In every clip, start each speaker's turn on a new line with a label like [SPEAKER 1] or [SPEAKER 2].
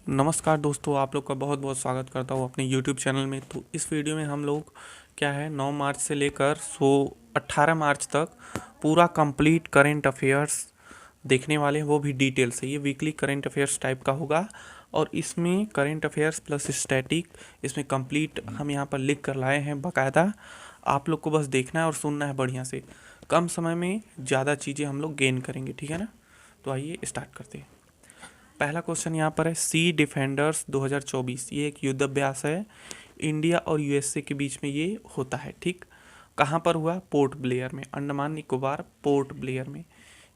[SPEAKER 1] नमस्कार दोस्तों, आप लोग का बहुत बहुत स्वागत करता हूँ अपने YouTube चैनल में। तो इस वीडियो में हम लोग क्या है 9 मार्च से लेकर 18 मार्च तक पूरा कंप्लीट करेंट अफेयर्स देखने वाले हैं, वो भी डिटेल से। ये वीकली करेंट अफेयर्स टाइप का होगा और इसमें करेंट अफेयर्स प्लस स्टैटिक इसमें कंप्लीट हम यहाँ पर लिख कर लाए हैं बाकायदा। आप लोग को बस देखना है और सुनना है बढ़िया से। कम समय में ज़्यादा चीज़ें हम लोग गेन करेंगे, ठीक है ना। तो आइए स्टार्ट करते हैं। पहला क्वेश्चन यहाँ पर है सी डिफेंडर्स 2024। ये एक युद्ध अभ्यास है, इंडिया और यूएसए के बीच में ये होता है, ठीक। कहाँ पर हुआ? पोर्ट ब्लेयर में, अंडमान निकोबार पोर्ट ब्लेयर में।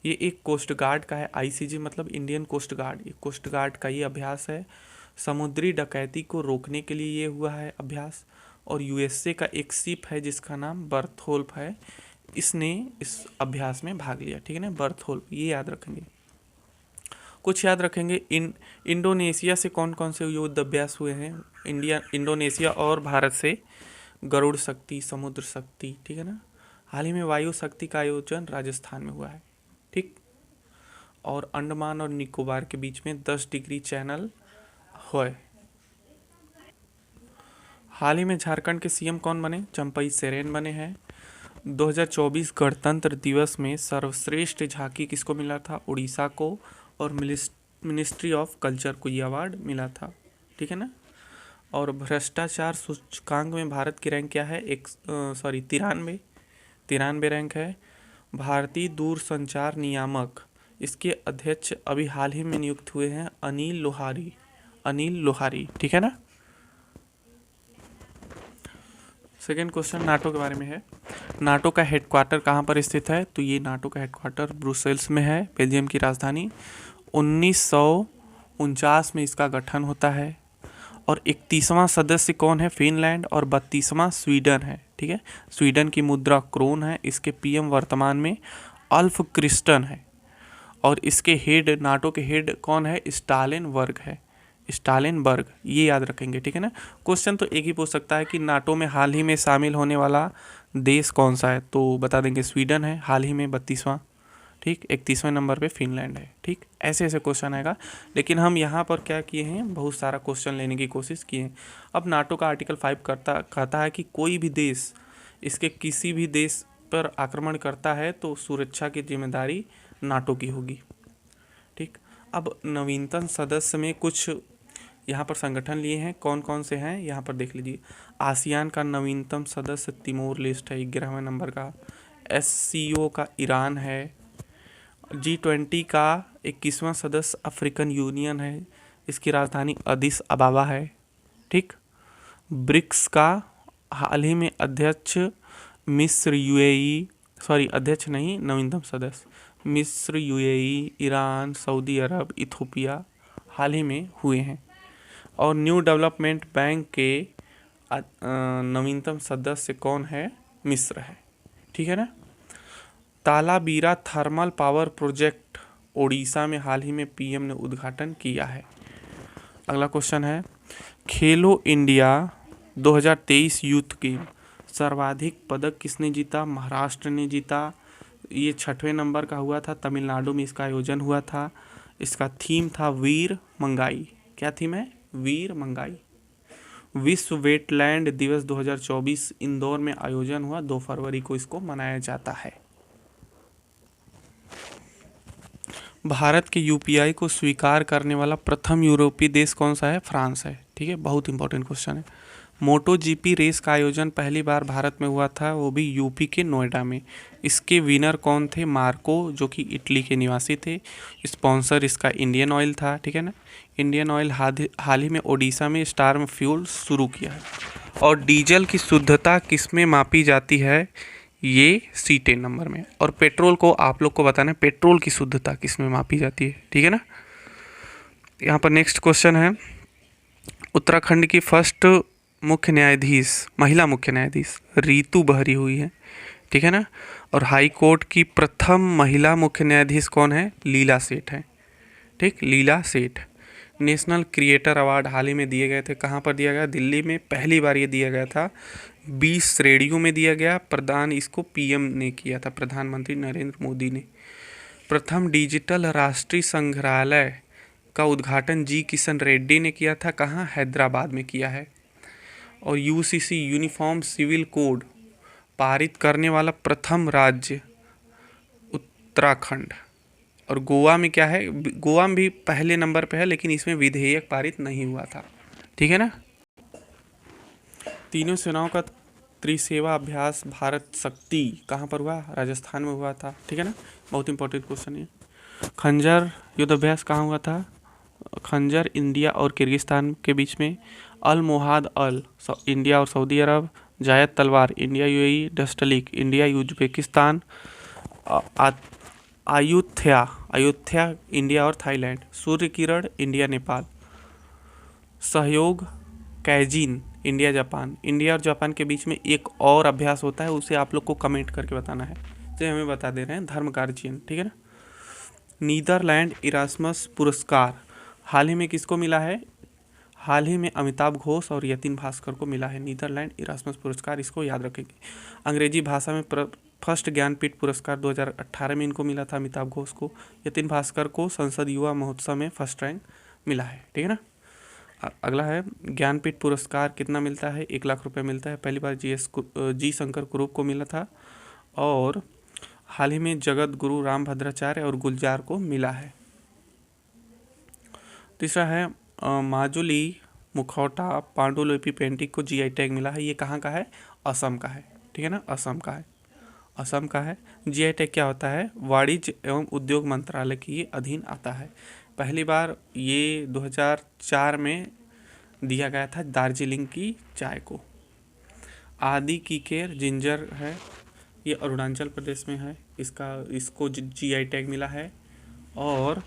[SPEAKER 1] ये एक कोस्ट गार्ड का है, आईसीजी मतलब इंडियन कोस्ट गार्ड, ये कोस्ट गार्ड का ये अभ्यास है। समुद्री डकैती को रोकने के लिए ये हुआ है अभ्यास। और यूएसए का एक शिप है जिसका नाम बर्थोल्फ है, इसने इस अभ्यास में भाग लिया, ठीक है ना। बर्थोल्फ ये याद रखेंगे। कुछ याद रखेंगे, इंडोनेशिया से कौन कौन से युद्ध अभ्यास हुए हैं? इंडोनेशिया और भारत से गरुड़ शक्ति, समुद्र शक्ति, ठीक है ना। हाल ही में वायु शक्ति का आयोजन राजस्थान में हुआ है, ठीक। और अंडमान और निकोबार के बीच में 10 डिग्री चैनल है। हाल ही में झारखंड के सीएम कौन बने? चंपई सोरेन बने हैं। 2024 गणतंत्र दिवस में सर्वश्रेष्ठ झांकी किसको मिला था? उड़ीसा को। और मिनिस्ट्री ऑफ कल्चर को ये अवार्ड मिला था, ठीक है ना। और भ्रष्टाचार सूचकांक में भारत की रैंक क्या है? 93 रैंक है। भारतीय दूरसंचार नियामक, इसके अध्यक्ष अभी हाल ही में नियुक्त हुए हैं अनिल लोहारी, ठीक है ना। सेकेंड क्वेश्चन नाटो के बारे में है। नाटो का हेडक्वार्टर कहाँ पर स्थित है? तो ये नाटो का हेडक्वार्टर ब्रुसेल्स में है, बेल्जियम की राजधानी। 1949 में इसका गठन होता है। और 31वां सदस्य कौन है? फिनलैंड। और 32वां स्वीडन है, ठीक है। स्वीडन की मुद्रा क्रोन है। इसके पीएम वर्तमान में अल्फ क्रिस्टन है। और इसके हेड, नाटो के हेड कौन है? स्टालिनबर्ग है, स्टालिनबर्ग, ये याद रखेंगे, ठीक है ना। क्वेश्चन तो एक ही पूछ सकता है कि नाटो में हाल ही में शामिल होने वाला देश कौन सा है, तो बता देंगे स्वीडन है हाल ही में 32वां, ठीक। 31वें नंबर पे फिनलैंड है, ठीक। ऐसे ऐसे क्वेश्चन आएगा। लेकिन हम यहाँ पर क्या किए हैं, बहुत सारा क्वेश्चन लेने की कोशिश किए हैं। अब नाटो का आर्टिकल 5 कहता है कि कोई भी देश इसके किसी भी देश पर आक्रमण करता है तो सुरक्षा की जिम्मेदारी नाटो की होगी, ठीक। अब नवीनतम सदस्य में कुछ यहाँ पर संगठन लिए हैं, कौन कौन से हैं यहाँ पर देख लीजिए। आसियान का नवीनतम सदस्य तिमोर लेस्ट है, 11वें नंबर का। एससीओ का ईरान है। G20 का 21वां सदस्य अफ्रीकन यूनियन है, इसकी राजधानी अदिस अबाबा है, ठीक। ब्रिक्स का हाल ही में अध्यक्ष मिस्र, यूएई, अध्यक्ष नहीं, नवीनतम सदस्य मिस्र, यूएई, ईरान, सऊदी अरब, इथोपिया हाल ही में हुए हैं। और न्यू डेवलपमेंट बैंक के नवीनतम सदस्य कौन है? मिस्र है, ठीक है ना। Talabira thermal power project Odisha में हाल ही में पीएम ने उद्घाटन किया है। अगला क्वेश्चन है, खेलो इंडिया 2023 यूथ गेम सर्वाधिक पदक किसने जीता? महाराष्ट्र ने जीता। ये 6वें नंबर का हुआ था, तमिलनाडु में इसका आयोजन हुआ था। इसका थीम था वीर मंगाई। क्या थीम है? वीर मंगाई। विश्व वेटलैंड दिवस 2024 इंदौर में आयोजन हुआ, 2 फरवरी को इसको मनाया जाता है। भारत के यूपीआई को स्वीकार करने वाला प्रथम यूरोपीय देश कौन सा है? फ्रांस है, ठीक है। बहुत इंपॉर्टेंट क्वेश्चन है। मोटो जीपी रेस का आयोजन पहली बार भारत में हुआ था, वो भी यूपी के नोएडा में। इसके विनर कौन थे? मार्को, जो कि इटली के निवासी थे। स्पॉन्सर इसका इंडियन ऑयल था, ठीक है ना। इंडियन ऑयल हाल ही में ओडिशा में स्टार फ्यूल शुरू किया है। और डीजल की शुद्धता किस में मापी जाती है? ये C10 नंबर में। और पेट्रोल को आप लोग को बताना है, पेट्रोल की शुद्धता किस में मापी जाती है, ठीक है ना। यहाँ पर नेक्स्ट क्वेश्चन है, उत्तराखंड की फर्स्ट मुख्य न्यायाधीश, महिला मुख्य न्यायाधीश रीतू बहरी हुई है, ठीक है ना। और हाई कोर्ट की प्रथम महिला मुख्य न्यायाधीश कौन है? लीला सेठ है, ठीक, लीला सेठ। नेशनल क्रिएटर अवार्ड हाल ही में दिए गए थे, कहाँ पर दिया गया? दिल्ली में पहली बार ये दिया गया था। 20 श्रेणियों में दिया गया। प्रदान इसको पीएम ने किया था, प्रधानमंत्री नरेंद्र मोदी ने। प्रथम डिजिटल राष्ट्रीय संग्रहालय का उद्घाटन जी किशन रेड्डी ने किया था, कहाँ, हैदराबाद में किया है। और यूसीसी यूनिफॉर्म सिविल कोड पारित करने वाला प्रथम राज्य उत्तराखंड। और गोवा में क्या है, गोवा में भी पहले नंबर पे है, लेकिन इसमें विधेयक पारित नहीं हुआ था, ठीक है ना। तीनों सेनाओं का त्रिसेवा अभ्यास भारत शक्ति कहाँ पर हुआ, राजस्थान में हुआ था, ठीक है ना, बहुत इंपॉर्टेंट क्वेश्चन है। खंजर युद्ध अभ्यास कहाँ हुआ था, खंजर इंडिया और किर्गिस्तान के बीच में। अल मोहाद अल इंडिया और सऊदी अरब। जायद तलवार India UAE. डस्टलिक India Uzbekistan. Ayutthaya Ayodhya India और थाईलैंड। सूर्य किरण इंडिया नेपाल। सहयोग कैजिन इंडिया जापान। इंडिया और जापान के बीच में एक और अभ्यास होता है, उसे आप लोग को कमेंट करके बताना है, जो हमें बता दे रहे हैं, धर्म गार्जियन, ठीक है ना। नीदरलैंड इरास्मस पुरस्कार हाल ही में किसको मिला है, हाल ही में अमिताभ घोष और यतिन भास्कर को मिला है नीदरलैंड इरास्मस पुरस्कार, इसको याद रखेंगे। अंग्रेजी भाषा में फर्स्ट ज्ञानपीठ पुरस्कार 2018 में इनको मिला था, अमिताभ घोष को। यतिन भास्कर को संसद युवा महोत्सव में फर्स्ट रैंक मिला है, ठीक है ना। अगला है ज्ञानपीठ पुरस्कार कितना मिलता है, 1 लाख रुपए मिलता है। पहली बार जी शंकर कुरूप को मिला था, और हाल ही में जगत गुरु रामभद्राचार्य और गुलजार को मिला है। तीसरा है माजुली मुखौटा पांडुलिपि पेंटिंग को जीआई टैग मिला है, ये कहाँ का है, असम का है, ठीक है ना, असम का है, असम का है। जीआई टैग क्या होता है, वाणिज्य एवं उद्योग मंत्रालय के अधीन आता है। पहली बार ये 2004 में दिया गया था दार्जिलिंग की चाय को। आदि की केयर जिंजर है, ये अरुणाचल प्रदेश में है, इसको जीआई टैग मिला है। और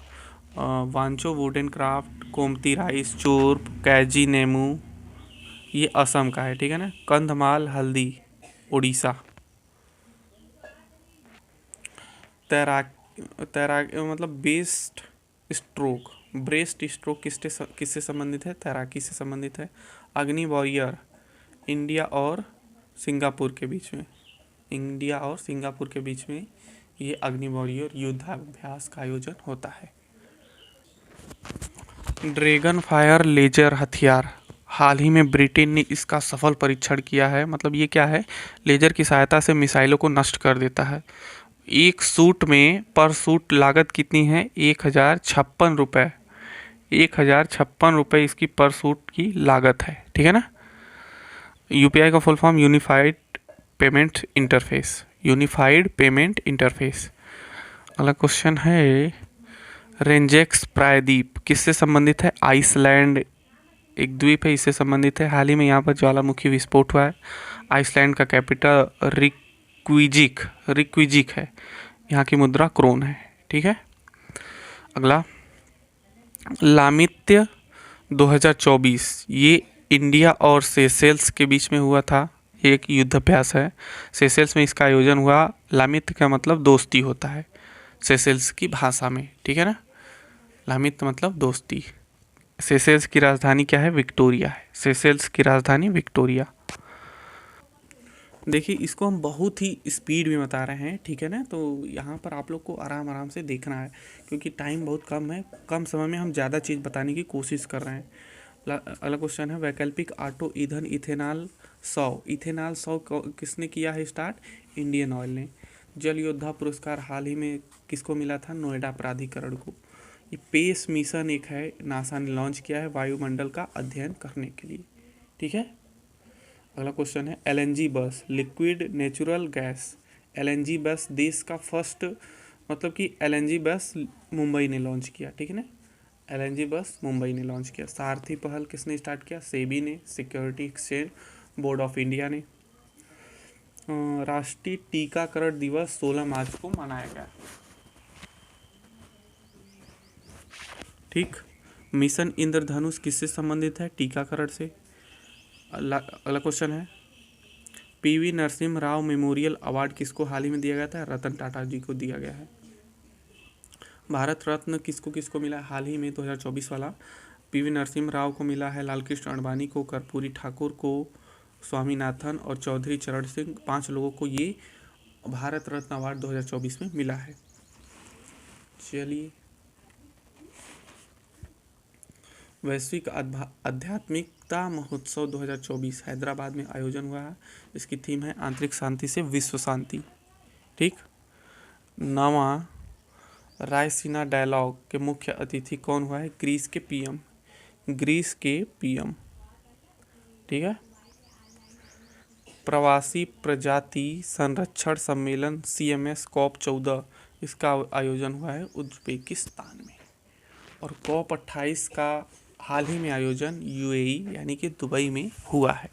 [SPEAKER 1] वांचो वुडन क्राफ्ट कोमती राइस चूर्प कैजी नेमू, ये असम का है, ठीक है ना। कंधमाल हल्दी उड़ीसा। तैराक मतलब ब्रेस्ट स्ट्रोक किससे संबंधित है, तैराकी से संबंधित है। अग्नि वॉरियर इंडिया और सिंगापुर के बीच में, इंडिया और सिंगापुर के बीच में ये अग्नि वॉरियर युद्धाभ्यास का आयोजन होता है। ड्रैगन फायर लेजर हथियार हाल ही में ब्रिटेन ने इसका सफल परीक्षण किया है। मतलब ये क्या है, लेजर की सहायता से मिसाइलों को नष्ट कर देता है। एक सूट में पर सूट लागत कितनी है, 1056 रुपये, 1056 रुपये इसकी पर सूट की लागत है, ठीक है ना। यूपीआई का full form unified payment interface, unified payment interface. अगला क्वेश्चन है रेंजेक्स प्रायद्वीप किससे संबंधित है, आइसलैंड एक द्वीप है, इससे संबंधित है। हाल ही में यहाँ पर ज्वालामुखी विस्फोट हुआ है। आइसलैंड का कैपिटल रिक्विजिक है, यहाँ की मुद्रा क्रोन है, ठीक है। अगला लामित्य 2024 ये इंडिया और सेशेल्स के बीच में हुआ था, एक युद्धाभ्यास है। सेशेल्स में इसका आयोजन हुआ। लामित्य का मतलब दोस्ती होता है सेशेल्स की भाषा में, ठीक है ना। लामित्य मतलब दोस्ती। सेशेल्स की राजधानी क्या है, विक्टोरिया है, सेशेल्स की राजधानी विक्टोरिया। देखिए इसको हम बहुत ही स्पीड में बता रहे हैं, ठीक है ना, तो यहाँ पर आप लोग को आराम आराम से देखना है, क्योंकि टाइम बहुत कम है, कम समय में हम ज़्यादा चीज़ बताने की कोशिश कर रहे हैं। अगला क्वेश्चन है वैकल्पिक ऑटो ईंधन इथेनॉल 100 किसने किया है स्टार्ट, इंडियन ऑयल ने। जल योद्धा पुरस्कार हाल ही में किसको मिला था, नोएडा प्राधिकरण को। ये पेस मिशन एक है, नासा ने लॉन्च किया है वायुमंडल का अध्ययन करने के लिए, ठीक है। अगला क्वेश्चन है एलएनजी बस लिक्विड नेचुरल गैस, एलएनजी बस देश का फर्स्ट, मतलब कि एलएनजी बस मुंबई ने लॉन्च किया, ठीक है ना, एलएनजी बस मुंबई ने लॉन्च किया। सारथी पहल किसने स्टार्ट किया, सेबी ने, security exchange board of India ने। राष्ट्रीय टीकाकरण दिवस 16 मार्च को मनाया गया, ठीक। मिशन इंद्रधनुष किससे संबंधित है, टीकाकरण से। अगला क्वेश्चन है PV Narasimha Rao memorial award किसको हाल ही में दिया गया था, रतन टाटा जी को दिया गया है। भारत रत्न किसको किसको मिला हाल ही में 2024 वाला, पीवी नरसिम्हा राव को मिला है, लालकृष्ण आडवाणी को, कर्पूरी ठाकुर को, स्वामीनाथन और चौधरी चरण सिंह, 5 लोगों को ये भारत रत्न अवार्ड 2024 में मिला है। चलिए वैश्विक आध्यात्मिकता महोत्सव 2024 हैदराबाद में आयोजन हुआ है। इसकी थीम है आंतरिक शांति से विश्व शांति। ठीक। 9वां रायसीना डायलॉग के मुख्य अतिथि कौन हुआ है? ग्रीस के पीएम। ठीक है। प्रवासी प्रजाति संरक्षण सम्मेलन CMS COP14 इसका आयोजन हुआ है उज्बेकिस्तान में। और COP28 का हाल ही में आयोजन UAE यानी कि दुबई में हुआ है।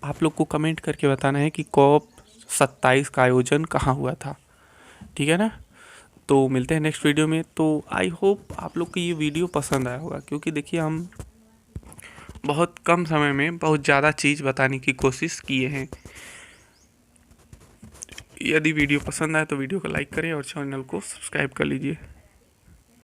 [SPEAKER 1] आप लोग को कमेंट करके बताना है कि COP27 का आयोजन कहाँ हुआ था। ठीक है ना। तो मिलते हैं नेक्स्ट वीडियो में। तो आई होप आप लोग को ये वीडियो पसंद आया होगा, क्योंकि देखिए हम बहुत कम समय में बहुत ज़्यादा चीज़ बताने की कोशिश किए हैं। यदि वीडियो पसंद आए तो वीडियो को लाइक करें और चैनल को सब्सक्राइब कर लीजिए।